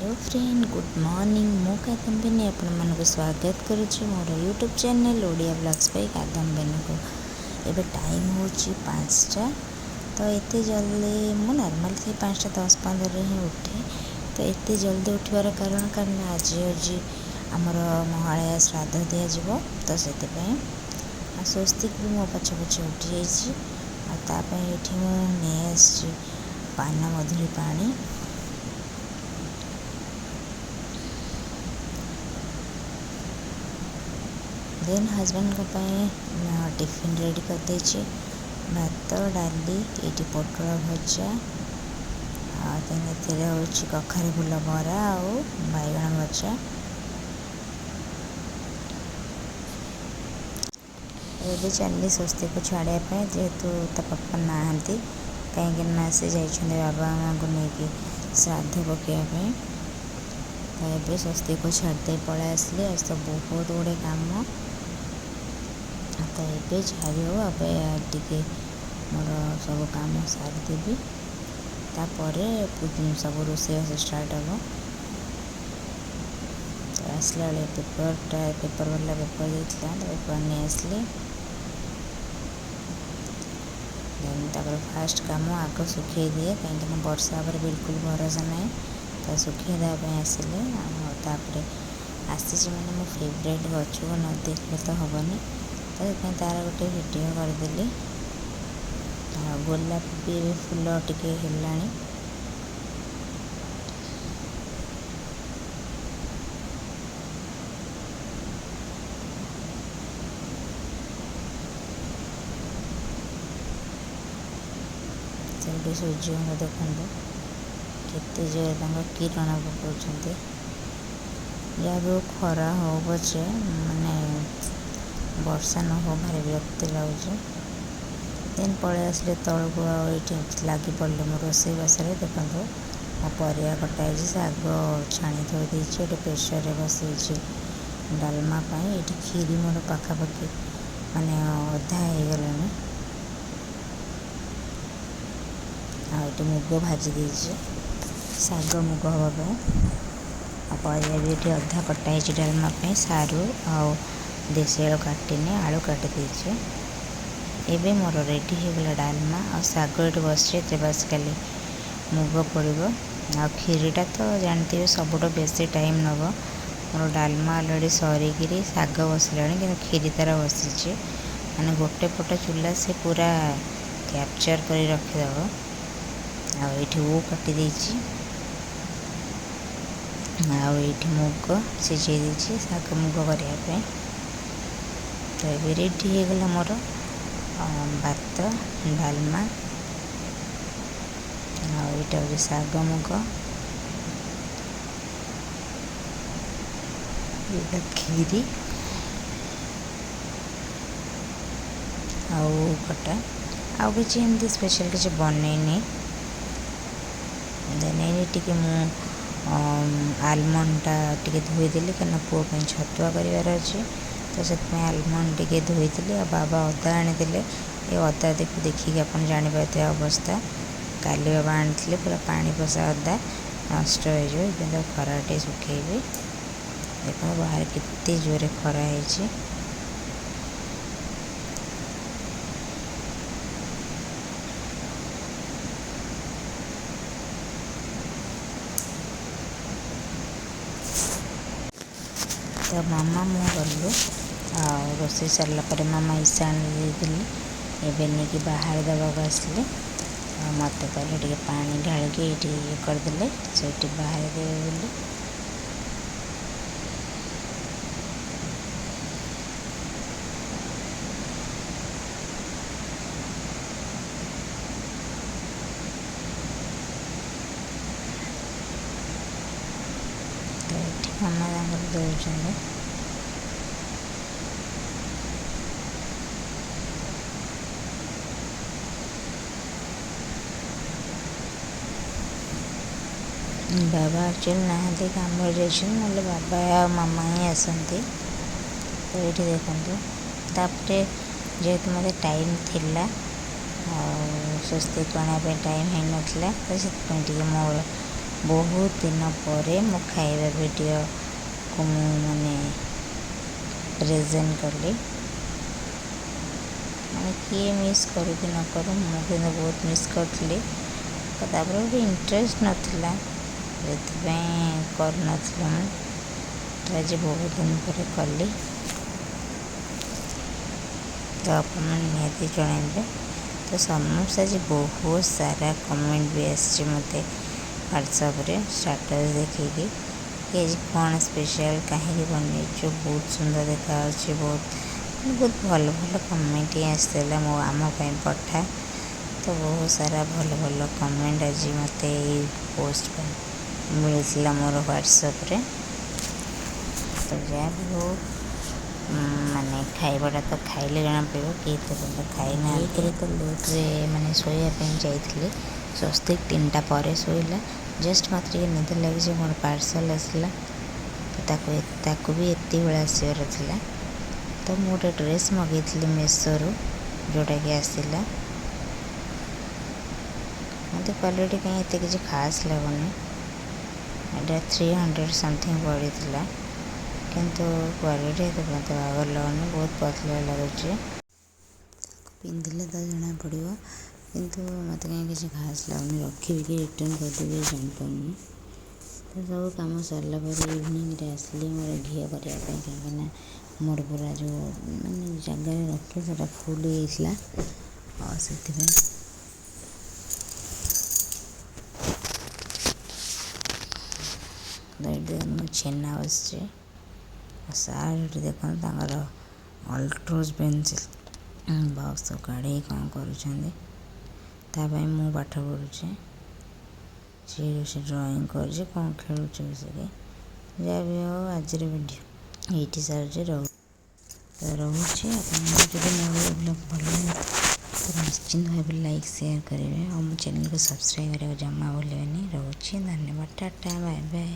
Hello friend good morning मो कादम्बिनी आपण मानक स्वागत करुच्ची मोर यूट्यूब चैनल ओडिया ब्लॉग्स पे कादम्बिनी को एबे टाइम हो 5टा तो एते जल्दी मु नॉर्मल से 5:10-15 ही उठे तो एते जल्दी उठवार कारण आज आमर महालया श्राद्ध दि जाव तो से स्वस्तिक भी मो पछे पछे उठी जाइए ये मुझे पान मधुरी पानी देन हजबैंड को टिफिन रेडी कर देछि भात डाली ये पोटल भजा देन ए कखारे फुल बरा आउ बैगण भजा ये चली स्वस्ति को छाड़ापी जेहेतु ता पापा नहांती कहीं से जाइए बाबा माँ को लेकिन श्राद्ध पकाइवाई तो ये स्वस्ति को छाड़दे पलै आसली आज तो बहुत गुड़े काम तो ये जहाँ भी हो टे मोर सब कम सारीदेवी तापर सब रोषेई स्टार्ट हम तो आसला पेपर वाला पेपर देता तो पेपर नहीं आसली देन फास्ट कम आग सुखे दिए कहीं वर्षा पर बिल्कुल भरोसा ना तो सुखे देवाई आसिले आसी मैंने मो फेवरेट गच को न देखले तो हेनी तो तार गोटे भिडियो करदेली गोलाप भी फूल टिके हेलाणी से सूर्य को देखते केते जोर किरण पकाउछन्ते या भी खरा हो पचे माने वर्षा न हो भारी विरक्ति लगुच देन पलि आसले तल को ये लगी पड़े मो रोषे बासरे देखो मो परिया कटाई शाग छाणी थोड़ी ये प्रेसर रे बसई डालमा ये खीरी मोर पाखापाखि माने अधा हो गलानी ये मुग भाजी देछि शाग मुग हाँपाई परिया भी ये अधा कटाई डालमा सारू आउ देशी आलू काटिनी आलू काटी देछि एबे मोर रेडी हो गला डालमा और शाग ये बस बस खाली मुग पड़ो आ खीरीटा तो जानते हैं सबुठ बेसी टाइम नब मोर डालमा अलरेडी सरिकी शाग बसला कि खीरी तार बसी माने गोटे पट चूल्हा से पूरा कैप्चर कर रखीदेव आठी काटी देछि आठी मुग सिझे देछि शाग मुग करने तो ये रेडी हो गला मोर भात डालमा आईटा शाग मुग खीरी आउ खटा आउ कि एमती स्पेशल किसी बनईनी देन टी मु आलमंडटा टी धोईदेली कहीं पुओ छतुआ करार अच्छे तो से आलमंड टी धोईली आ बाबा अदा आनी ये अदा देखिए आप जापारे अवस्था काली बाबा आनी पूरा पानी पशा अदा नष्ट हो खरा टे सुखेबी देखो बाहर केते जोरे खरा है तो मामा मु गलु रोषे सरला मामा ईशान देली एवं नहीं बाहर दबाक आसले मत कहले टे पानी ढालिके ये करदे से बाहर देवे बोली तो मामा दौरान बाबा एक्चुअली नहांती काम ना बाबा आ मामा ही आसती तो ये देखते तापर जेहेतु मत टाइम थिला स्वस्ति को आने टाइम हो नाला तो से मोर बहुत दिन पर मो खाଇବା वीडियो को मैंने प्रेजेंट कली मैंने किए मिस करू कि न करूँ मुझे बहुत मिस करी गोटे इंटरेस्ट नाला कर आज बहुत दिन पर कली तो आप निहती जनइबे। तो समस्त आज बहुत सारा कमेंट भी आसी मत व्हाट्सएप रे स्टेटस देखिए कि आज कौन स्पेशल कहीं बन बहुत सुंदर देखा बहुत बहुत भल भल कमेंट ही आसला मो आम पठा तो बहुत सारा भल भल कमेंट आज मत पोस्ट पर मिलता मोर व्हाट्सएप रे। तो जहाँ भी हो माने खाइबाटा तो खाइले जना पड़ो कि खाई ना तो लेट्रे माने शोयापाई जाइए स्वस्तिक 3टा पर शोला जस्ट मत निद लगे मोर पार्सल आसला तो ताकू भी एत बेला आसवर था तो मुझे गोटे ड्रेस मगेली मेसोरू जोटा कि आसला मत क्वालिटी कहीं एत किसी खास लगुनि एटा 300 समथिंग पड़ा किंतु क्वालिटी तो मत बागर लगुनि बहुत पतला लगुच पिंधिले तो जना पड़ो किंतु मत कहीं किसी खास लगुनि रखी कि रिटर्न करदेवी जानपारे। तो सब कम सरला इवनिंग आसली मोर घी करने कहीं मोर पूरा जो मैंने जगह रखे से फुल होता और से छेना बस सार देख अल्ट्रोज पेनसिल बक्स काढ़ी कौन कर मु पाठ पढ़ुचे से ड्राइंग कर कौन खेलुचे बस जहाँ भी हो आज वीडियो ये सारे रोचे मोर ब्लॉग भल तो निश्चिंत भाव लाइक शेयर करेंगे और मो चैनल को सब्सक्राइब करेंगे जमा भूलें। रोचे धन्यवाद टाटा बाय बाय।